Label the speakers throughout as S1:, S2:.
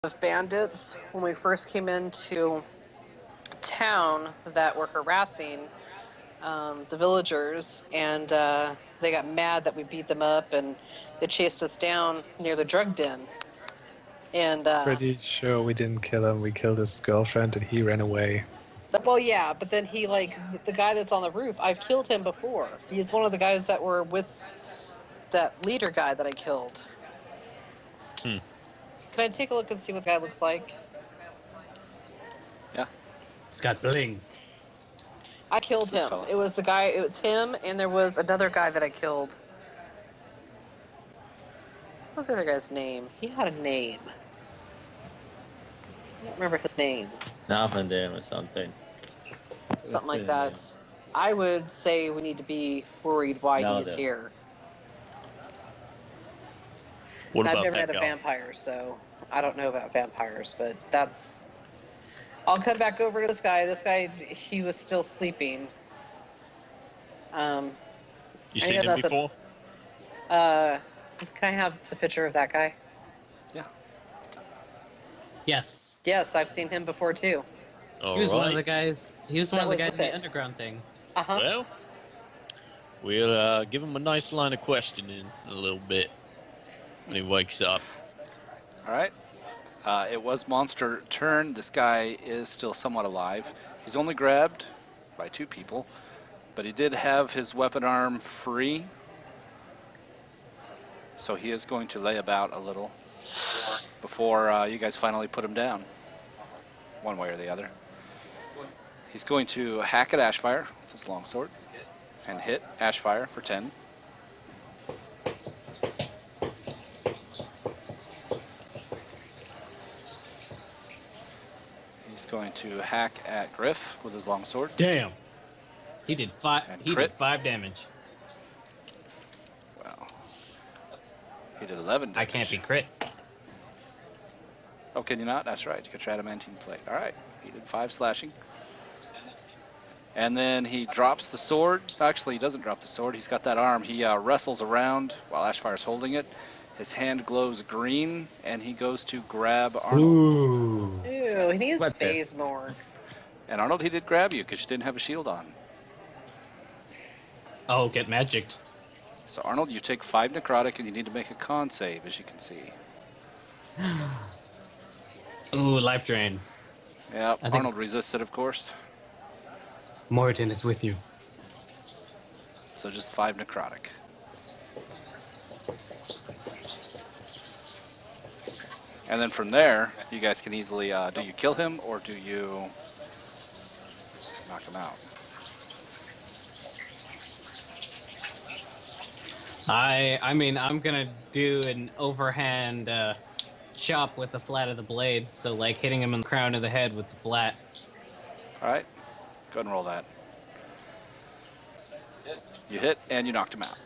S1: of bandits when we first came into town that were harassing the villagers, and they got mad that we beat them up, and they chased us down near the drug den. And
S2: Pretty sure we didn't kill him. We killed his girlfriend and he ran away.
S1: well, yeah, but then he the guy that's on the roof. I've killed him before. He's one of the guys that were with that leader guy that I killed. Can I take a look and see what the guy looks like?
S3: Yeah.
S4: It's got bling.
S1: I killed him. It was the guy. It was him, and there was another guy that I killed. What was the other guy's name? He had a name. I don't remember his name.
S5: Navendale or something.
S1: Something like that. I would say we need to be worried why he's here.
S5: What
S1: I've
S5: about
S1: never
S5: that
S1: had a
S5: guy?
S1: vampire, so I don't know about vampires, but that's... I'll come back over to this guy. This guy, he was still sleeping.
S5: You seen him before?
S1: Can I have the picture of that guy?
S3: Yeah.
S4: Yes.
S1: Yes, I've seen him before too.
S4: He was one of the guys. He was one of the guys in the underground thing.
S1: Uh-huh.
S5: Well, we'll give him a nice line of questioning in a little bit when he wakes up.
S3: All right. It was monster turn. This guy is still somewhat alive. He's only grabbed by 2 people, but he did have his weapon arm free. So he is going to lay about a little before you guys finally put him down, one way or the other. He's going to hack at Ashfire with his longsword and hit Ashfire for 10. He's going to hack at Griff with his longsword.
S4: Damn. He did 5.
S3: And
S4: He
S3: crit.
S4: did 5 damage.
S3: Well, he did 11 damage.
S4: I can't be crit.
S3: Oh, can you not? That's right. You could try adamantine plate. All right. He did 5 slashing. And then he drops the sword. Actually, he doesn't drop the sword. He's got that arm. He wrestles around while Ashfire's holding it. His hand glows green, and he goes to grab Arnold.
S4: Ooh.
S1: Ew, he needs
S2: What the-
S1: phase more.
S3: And Arnold, he did grab you because you didn't have a shield on.
S4: Oh, get magicked.
S3: So Arnold, you take 5 necrotic, and you need to make a con save, as you can see.
S4: Ooh, life drain.
S3: Yeah,
S4: think-
S3: Arnold resists it, of course.
S4: Morton is with you.
S3: So just 5 necrotic. And then from there, you guys can easily, do you kill him or do you knock him out?
S4: I mean, I'm gonna do an overhand chop with the flat of the blade, so like hitting him in the crown of the head with the flat.
S3: All right, go ahead and roll that. You hit and you knocked him out.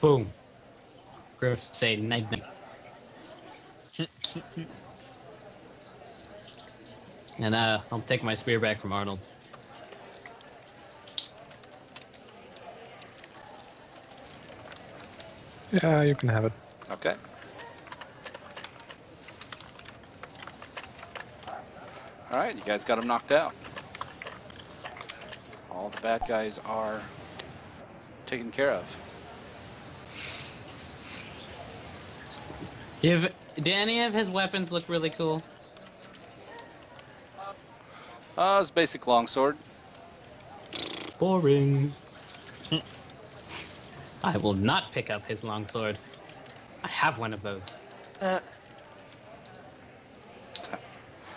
S4: Boom. Griff say night night. And I'll take my spear back from Arnold.
S2: Yeah, you can have it.
S3: Okay. All right, you guys got him knocked out. All the bad guys are taken care of.
S4: Do any of his weapons look really cool?
S3: It's basic longsword.
S4: Boring. I will not pick up his longsword. I have one of those.
S1: Uh,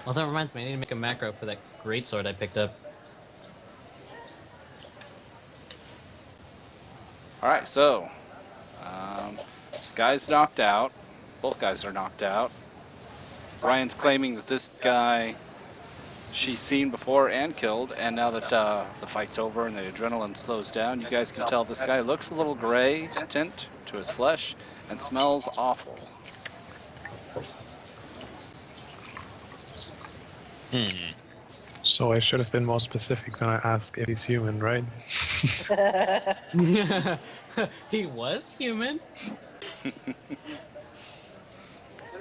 S4: Well, that reminds me, I need to make a macro for that greatsword I picked up.
S3: All right, so guys knocked out. Both guys are knocked out. Ryan's claiming that this guy she's seen before and killed, and now that the fight's over and the adrenaline slows down, you guys can tell this guy looks a little gray tint to his flesh and smells awful.
S2: So I should have been more specific when I asked if he's human, right?
S4: He was human.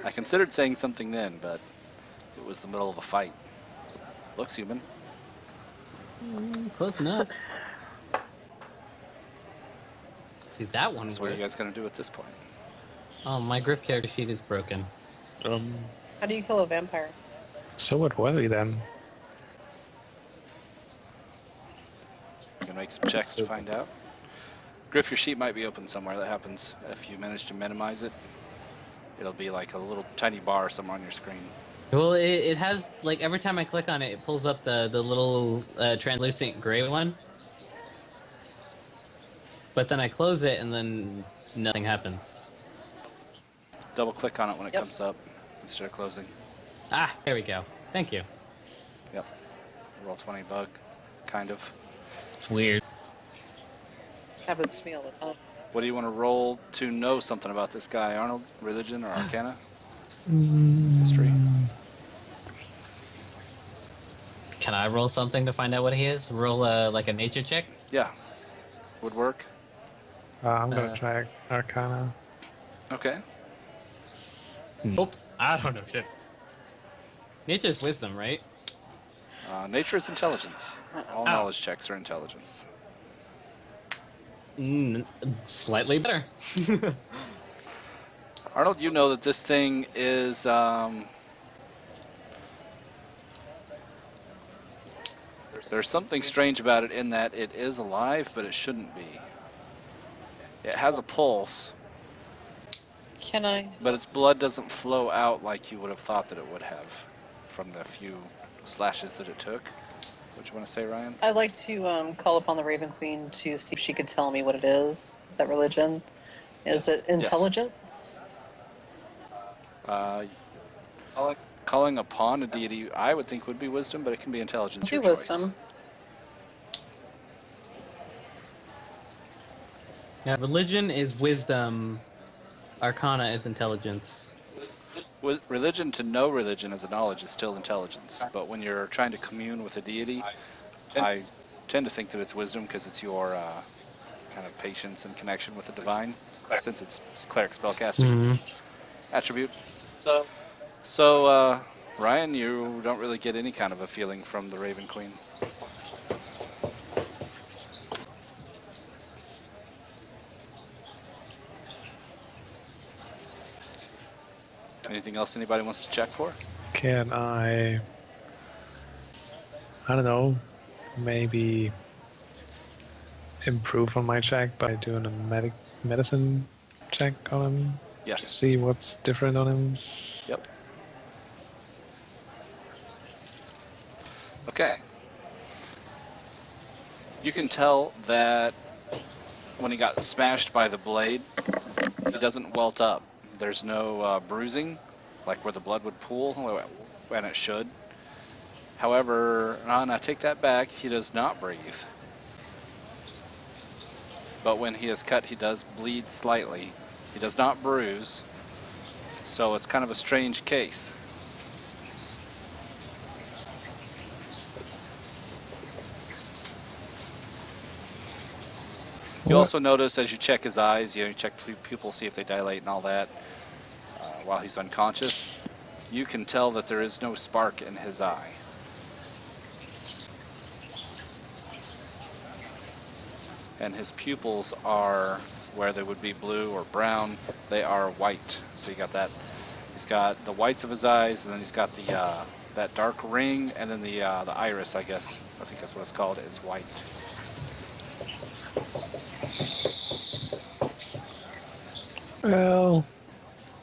S3: I considered saying something then, but it was the middle of a fight. Looks human.
S4: Close enough. See, that one
S3: So what are you
S4: worked.
S3: guys gonna do at this point?
S4: Oh, my grip character sheet is broken.
S1: How do you kill a vampire?
S2: So what was he then?
S3: You can make some checks to find out. Griff, your sheet might be open somewhere. That happens if you manage to minimize it. It'll be like a little tiny bar somewhere on your screen.
S4: Well, it has, like, every time I click on it, it pulls up the little translucent gray one. But then I close it, and then nothing happens.
S3: Double click on it when it
S1: Yep.
S3: comes up instead of closing.
S4: Ah, there we go. Thank you.
S3: Yep. Roll 20 bug, kind of.
S4: It's weird.
S1: Happens to me all the time.
S3: What do you want to roll to know something about this guy, Arnold? Religion or Arcana?
S2: Mm,
S3: History?
S4: Can I roll something to find out what he is? Roll like a nature check?
S3: Yeah. Would work.
S2: I'm gonna try Arcana.
S3: Okay.
S4: Nope. I don't know shit. Nature's wisdom, right?
S3: Nature is intelligence. All knowledge checks are intelligence.
S4: Slightly better.
S3: Arnold, you know that this thing is there's something strange about it in that it is alive, but it shouldn't be. It has a pulse,
S1: Can I?
S3: but its blood doesn't flow out like you would have thought that it would have from the few slashes that it took. What you want to say, Ryan?
S1: I'd like to call upon the Raven Queen to see if she could tell me what it is. Is that religion? Is it intelligence?
S3: Calling upon a deity, I would think would be wisdom, but it can be intelligence.
S1: Do
S3: Your choice.
S1: wisdom.
S4: Yeah, religion is wisdom. Arcana is intelligence.
S3: Religion to know religion as a knowledge is still intelligence, but when you're trying to commune with a deity, I tend to think that it's wisdom because it's your kind of patience and connection with the divine, since it's cleric spellcasting attribute. So, Ryan, you don't really get any kind of a feeling from the Raven Queen. Anything else anybody wants to check for?
S2: Can I don't know, maybe improve on my check by doing a medicine check on him?
S3: Yes.
S2: See what's different on him?
S3: Yep. Okay. You can tell that when he got smashed by the blade, he doesn't welt up. There's no bruising, like where the blood would pool, and it should. However, and I take that back, he does not breathe. But when he is cut, he does bleed slightly. He does not bruise, so it's kind of a strange case. You also notice as you check his eyes, you check pupils, see if they dilate and all that, while he's unconscious, you can tell that there is no spark in his eye. And his pupils are where they would be blue or brown, they are white. So you got that. He's got the whites of his eyes, and then he's got the that dark ring, and then the iris, I guess. I think that's what it's called, is white.
S2: Well,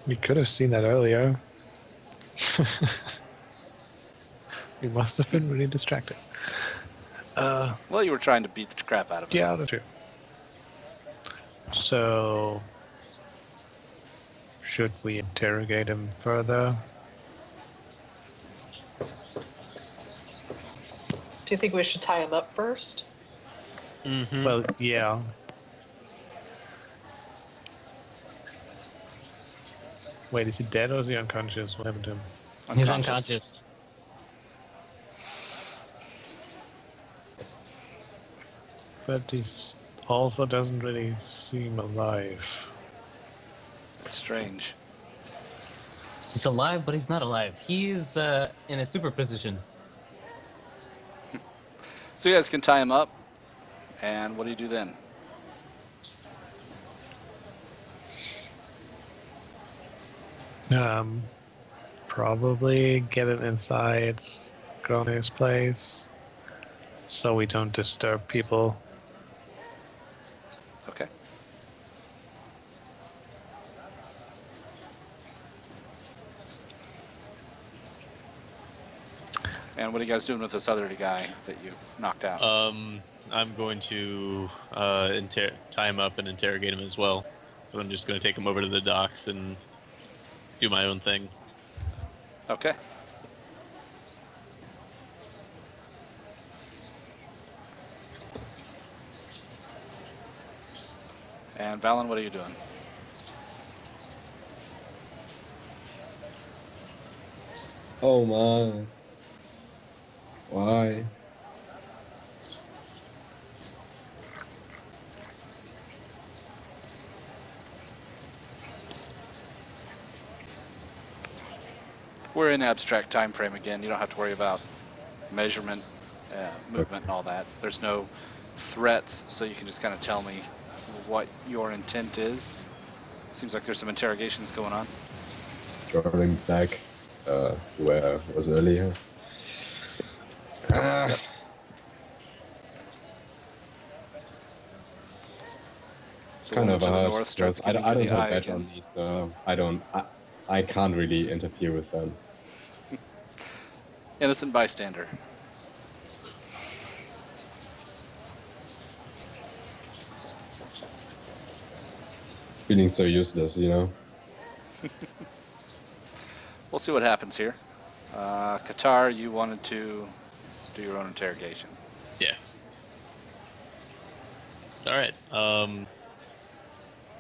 S2: we could have seen that earlier. We must have been really distracted.
S3: Well, you were trying to beat the crap out of him.
S2: Yeah, that's true. So, should we interrogate him further?
S1: Do you think we should tie him up first?
S2: Well, yeah. Wait, is he dead or is he unconscious? What happened to him?
S4: He's unconscious.
S2: But he also doesn't really seem alive.
S3: It's strange.
S4: He's alive, but he's not alive. He's in a super position.
S3: So you guys can tie him up. And what do you do then?
S2: Probably get it inside Grone's place so we don't disturb people.
S3: Okay. And what are you guys doing with this other guy that you knocked out?
S5: I'm going to tie him up and interrogate him as well. So I'm just going to take him over to the docks and do my own thing.
S3: Okay. And Valen, what are you doing?
S6: Oh man. Why?
S3: We're in abstract time frame again. You don't have to worry about measurement, movement, and all that. There's no threats, so you can just kind of tell me what your intent is. Seems like there's some interrogations going on.
S6: Drawing back where I was earlier. Ah. It's
S3: The
S6: kind
S3: woman
S6: of
S3: to the
S6: hard
S3: north starts
S6: because I
S3: giving you
S6: don't
S3: the
S6: have
S3: eye
S6: a badge
S3: again.
S6: on these, so I can't really interfere with them.
S3: Innocent bystander.
S6: Feeling so useless, you know.
S3: We'll see what happens here. Qatar, you wanted to do your own interrogation.
S5: Yeah. All right.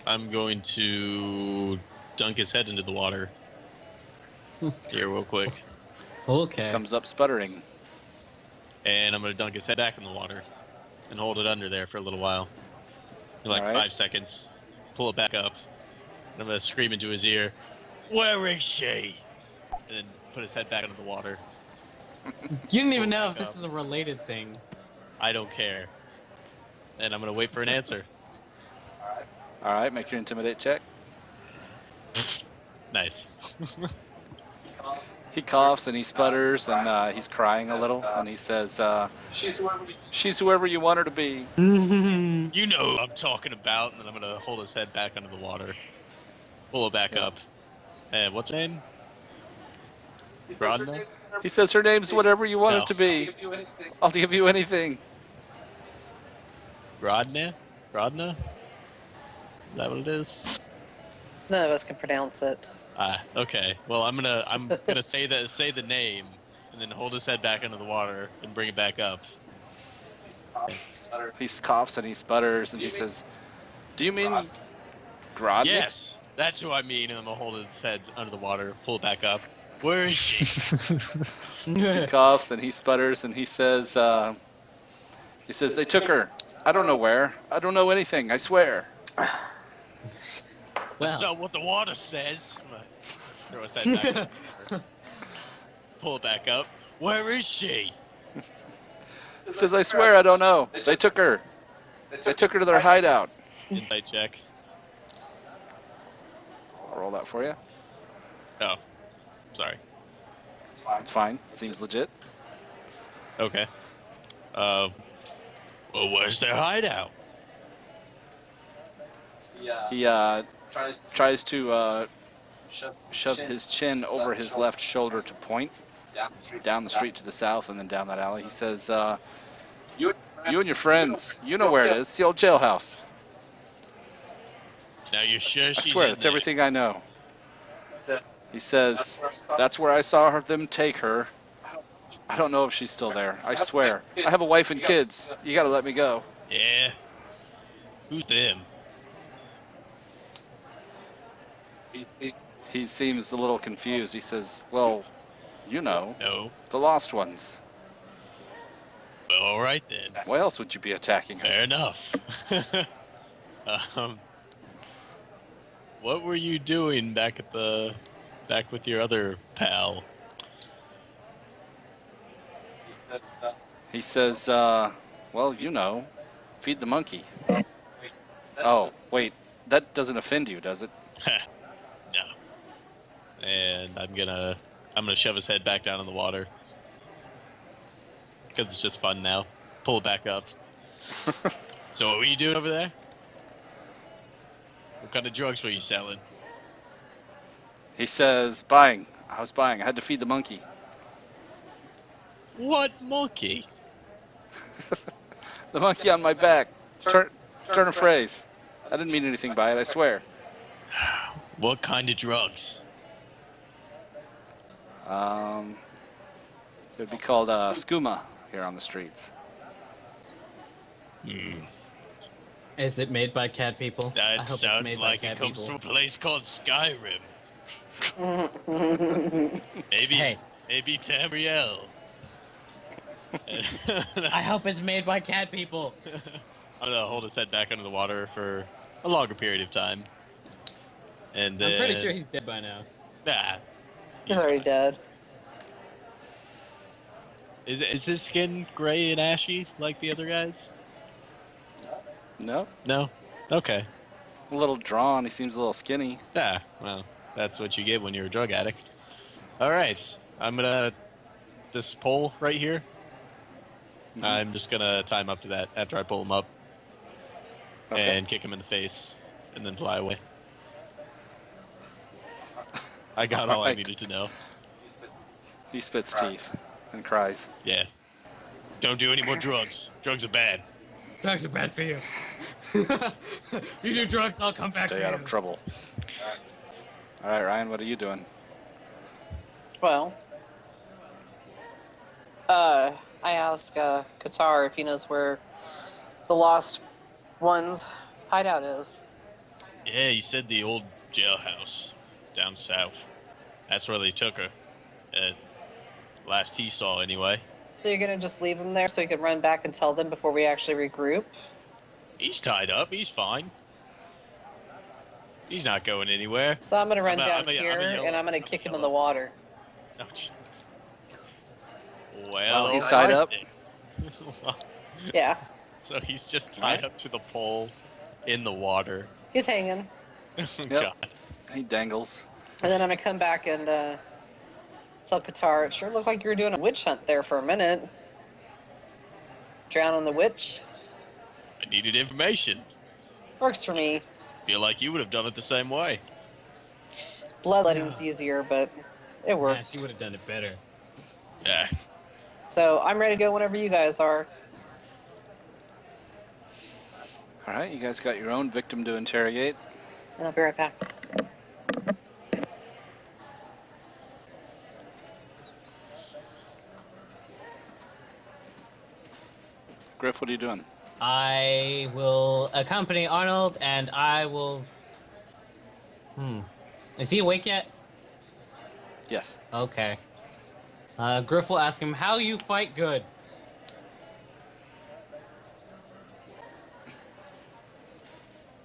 S5: I'm going to dunk his head into the water. Here, real quick.
S4: Okay.
S3: Comes up sputtering.
S5: And I'm going to dunk his head back in the water and hold it under there for a little while. In like
S3: All right.
S5: 5 seconds. Pull it back up. And I'm going to scream into his ear, "Where is she?" And then put his head back into the water.
S4: You didn't even know if
S5: Back
S4: this
S5: up.
S4: is a related thing.
S5: I don't care. And I'm going to wait for an answer.
S3: All right, make your intimidate check.
S5: Nice.
S3: He coughs and he sputters and he's crying a little and he says, she's whoever you want her to be.
S5: You know who I'm talking about. And then I'm going to hold his head back under the water. Pull it back up. And what's her name? Rodna?
S3: He says her name's whatever you want
S5: No.
S3: it to be. I'll give you anything.
S5: Rodna? Rodna? Is that what it is?
S1: None of us can pronounce it.
S5: Okay. Well, I'm gonna say the name, and then hold his head back under the water and bring it back up.
S3: He coughs and he sputters and he says, do you mean Grodnik?
S5: Yes, that's who I mean. And I'm gonna hold his head under the water, pull it back up. Where is she?
S3: He coughs and he sputters and he says they took her. I don't know where. I don't know anything. I swear.
S5: That's
S4: Well,
S5: not what the water says. I'm gonna throw his head back under the water. Pull it back up. Where is she?
S3: He says, I swear I don't know. They took her. They took her to their hideout.
S5: Insight check.
S3: I'll roll that for you.
S5: Oh, sorry.
S3: It's fine. Seems legit.
S5: Okay. Well, where's their hideout?
S3: He tries to shove his chin over his left shoulder to point down the street to the south and then down that alley. He says, you and your friends, you know where it is. It's the old jailhouse.
S5: Now you're sure
S3: I
S5: she's
S3: swear,
S5: in
S3: that's
S5: there?
S3: everything I know. He says, that's where I saw them take her. I don't know if she's still there. I swear. I have a wife and kids. You gotta let me go.
S5: Yeah. Who's them?
S3: He seems a little confused. He says, well, you know,
S5: No.
S3: the lost ones.
S5: Well, all right then.
S3: Why else would you be attacking us?
S5: Fair enough. What were you doing back at the back with your other pal.
S3: He says, well, you know, feed the monkey. Oh, wait, that doesn't offend you, does it?
S5: No. And I'm gonna shove his head back down in the water. Because it's just fun now. Pull it back up. So what were you doing over there? What kind of drugs were you selling?
S3: He says, buying. I was buying. I had to feed the monkey.
S5: What monkey?
S3: The monkey on my back. Turn a phrase. I didn't mean anything by it, I swear.
S5: What kind of drugs?
S3: It would be called skooma here on the streets.
S4: Is it made by cat people? I
S5: That
S4: hope it's
S5: sounds
S4: made
S5: like
S4: by
S5: it
S4: cat
S5: comes
S4: people.
S5: from a place called Skyrim. Maybe,
S4: Hey.
S5: maybe Tamriel.
S4: I hope it's made by cat people.
S5: I'm gonna hold his head back under the water for a longer period of time. And then,
S4: I'm pretty sure he's dead by now.
S5: Nah.
S1: He's already dead.
S5: Is his skin gray and ashy like the other guys?
S3: No?
S5: No? Okay.
S3: A little drawn. He seems a little skinny.
S5: Ah, well, that's what you get when you're a drug addict. Alright, I'm gonna... This pole right here,
S3: Mhm.
S5: I'm just gonna tie him up to that after I pull him up.
S3: Okay.
S5: And kick him in the face, and then fly away. I got all I
S3: Alright.
S5: needed to know.
S3: He spits teeth and cries.
S5: Yeah. Don't do any more drugs. Drugs are bad.
S4: Drugs are bad for you. You do drugs, I'll come back
S3: Stay
S4: for
S3: out
S4: you.
S3: of trouble. All right, Ryan, what are you doing?
S1: Well, I ask Qatar if he knows where the Lost One's hideout is.
S5: Yeah, he said the old jailhouse down south. That's where they took her. Last he saw, anyway.
S1: So you're gonna just leave him there so he can run back and tell them before we actually regroup?
S5: He's tied up. He's fine. He's not going anywhere.
S1: So I'm gonna run
S5: I'm a-
S1: down
S5: I'm a-
S1: here
S5: I'm a yellow-
S1: and I'm gonna
S5: I'm a
S1: kick him in
S5: yellow.
S1: the water.
S5: Oh, just...
S3: Well, he's tied up.
S1: Yeah,
S5: So he's just tied
S3: Alright.
S5: up to the pole in the water.
S1: he's hanging.
S5: Oh,
S3: Yep.
S5: God.
S3: He dangles.
S1: And then I'm gonna come back and tell Qatar, it sure looked like you were doing a witch hunt there for a minute. Drowning the witch.
S5: I needed information.
S1: Works for me.
S5: Feel like you would have done it the same way.
S1: Bloodletting's easier, but it
S4: Yeah,
S1: worked.
S4: she would have done it better.
S5: Yeah.
S1: So I'm ready to go whenever you guys are.
S3: All right, you guys got your own victim to interrogate.
S1: And I'll be right back.
S3: Griff, what are you doing?
S4: I will accompany Arnold, and I will... Is he awake yet?
S3: Yes.
S4: Okay. Griff will ask him, how you fight good?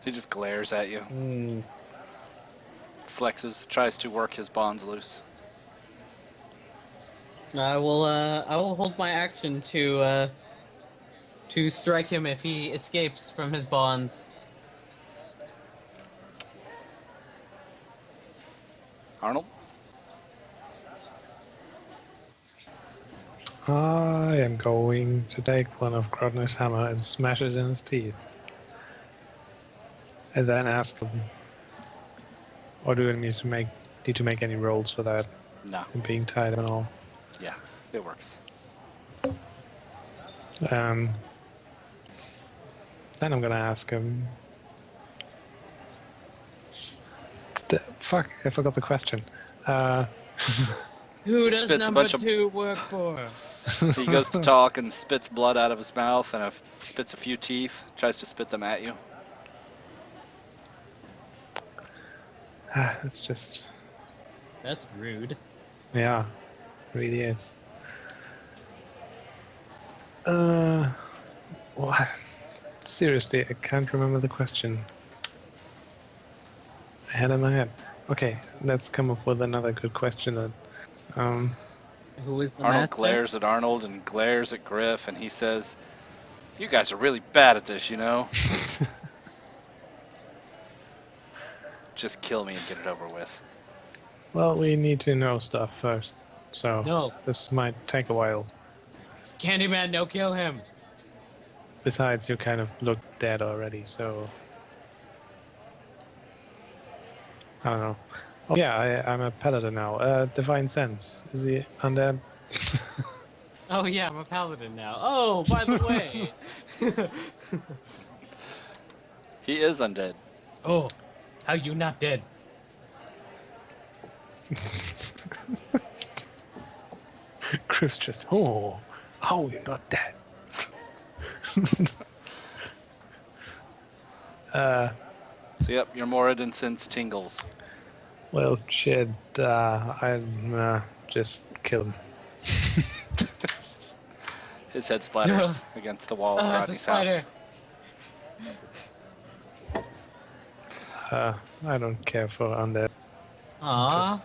S3: He just glares at you,
S2: Hmm.
S3: flexes, tries to work his bonds loose.
S4: I will hold my action to strike him if he escapes from his bonds.
S3: Arnold?
S2: I am going to take one of Grodner's hammer and smash it in his teeth. And then ask him, or do I need to make any rolls for that?
S3: No.
S2: And being tied up and all.
S3: Yeah, it works.
S2: Then I'm gonna ask him. Fuck! I forgot the question.
S4: Who does
S3: Spits a
S4: number
S3: bunch of-
S4: 2 work for?
S3: He goes to talk and spits blood out of his mouth and spits a few teeth, tries to spit them at you.
S2: That's just,
S4: That's rude.
S2: yeah, really is. What? Seriously, I can't remember the question. I had it in my head. Okay, let's come up with another good question then.
S4: Who is the
S3: Arnold
S4: master?
S3: glares at Arnold and glares at Griff, and he says, "You guys are really bad at this, you know? Just kill me and get it over with."
S2: Well, we need to know stuff first, so
S4: No.
S2: this might take a while.
S4: Candyman, no, kill him.
S2: Besides, you kind of look dead already, so I don't know. Oh yeah, I'm a paladin now. Divine Sense. Is he undead?
S4: Oh yeah, I'm a paladin now. Oh, by the way.
S3: He is undead.
S4: Oh, how you not dead?
S2: Chris just, oh, you're not dead.
S3: So yep, your Moradin sense tingles.
S2: Well, shit, I'm just kill him.
S3: His head splatters against the wall of
S4: The
S3: Rodney's house.
S4: spider.
S2: I don't care for undead.
S4: Aw.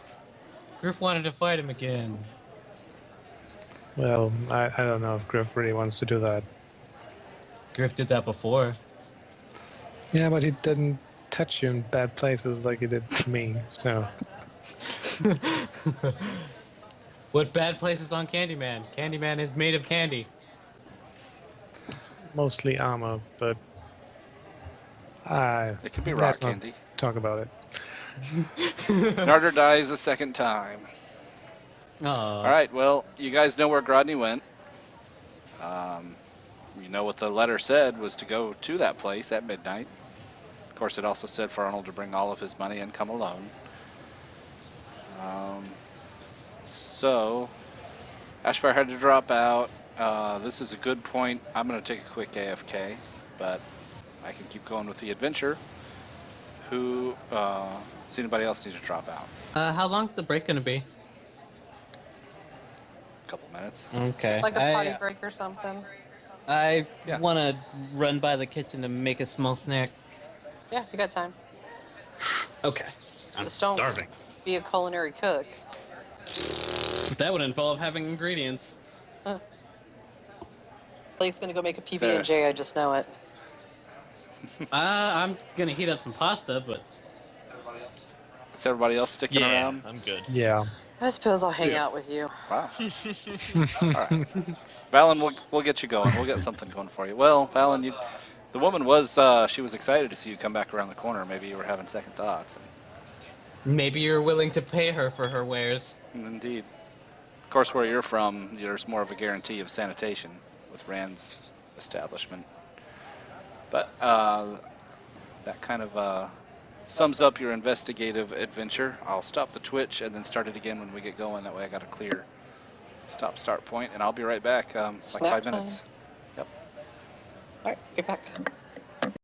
S4: Griff wanted to fight him again.
S2: Well, I don't know if Griff really wants to do that.
S4: Griff did that before.
S2: Yeah, but he didn't touch you in bad places like he did to me, so...
S4: What bad places on Candyman? Candyman is made of candy.
S2: Mostly armor, but...
S3: It could be rock
S2: let's not
S3: candy.
S2: talk about it.
S3: Narder dies a second time.
S4: Oh.
S3: All right, well, you guys know where Grodny went. You know what the letter said was to go to that place at midnight. Of course, it also said for Arnold to bring all of his money and come alone. So, Ashfire had to drop out. This is a good point. I'm going to take a quick AFK, but I can keep going with the adventure. Does anybody else need to drop out?
S4: How long's the break gonna be?
S3: A couple minutes.
S4: Okay.
S1: Like a potty break or something.
S4: I
S3: Yeah.
S4: want to run by the kitchen to make a small snack.
S1: Yeah, you got time.
S4: Okay. I'm
S1: Just don't
S4: starving.
S1: be a culinary cook.
S4: That would involve having ingredients.
S1: Blake's gonna go make a PB&J, I just know it.
S4: I'm gonna heat up some pasta, but
S3: Is everybody else sticking around?
S5: I'm good.
S2: Yeah.
S1: I suppose I'll hang out with you.
S3: Wow. All right. Valen, we'll get you going. We'll get something going for you. Well, Valen, the woman was she was excited to see you come back around the corner. Maybe you were having second thoughts.
S4: maybe you're willing to pay her for her wares.
S3: Indeed. Of course, where you're from, there's more of a guarantee of sanitation with Rand's establishment. But that kind of sums up your investigative adventure. I'll stop the Twitch and then start it again when we get going. That way I got a clear start point, and I'll be right back, like
S1: Snap
S3: 5
S1: time.
S3: minutes.
S1: Alright, get back.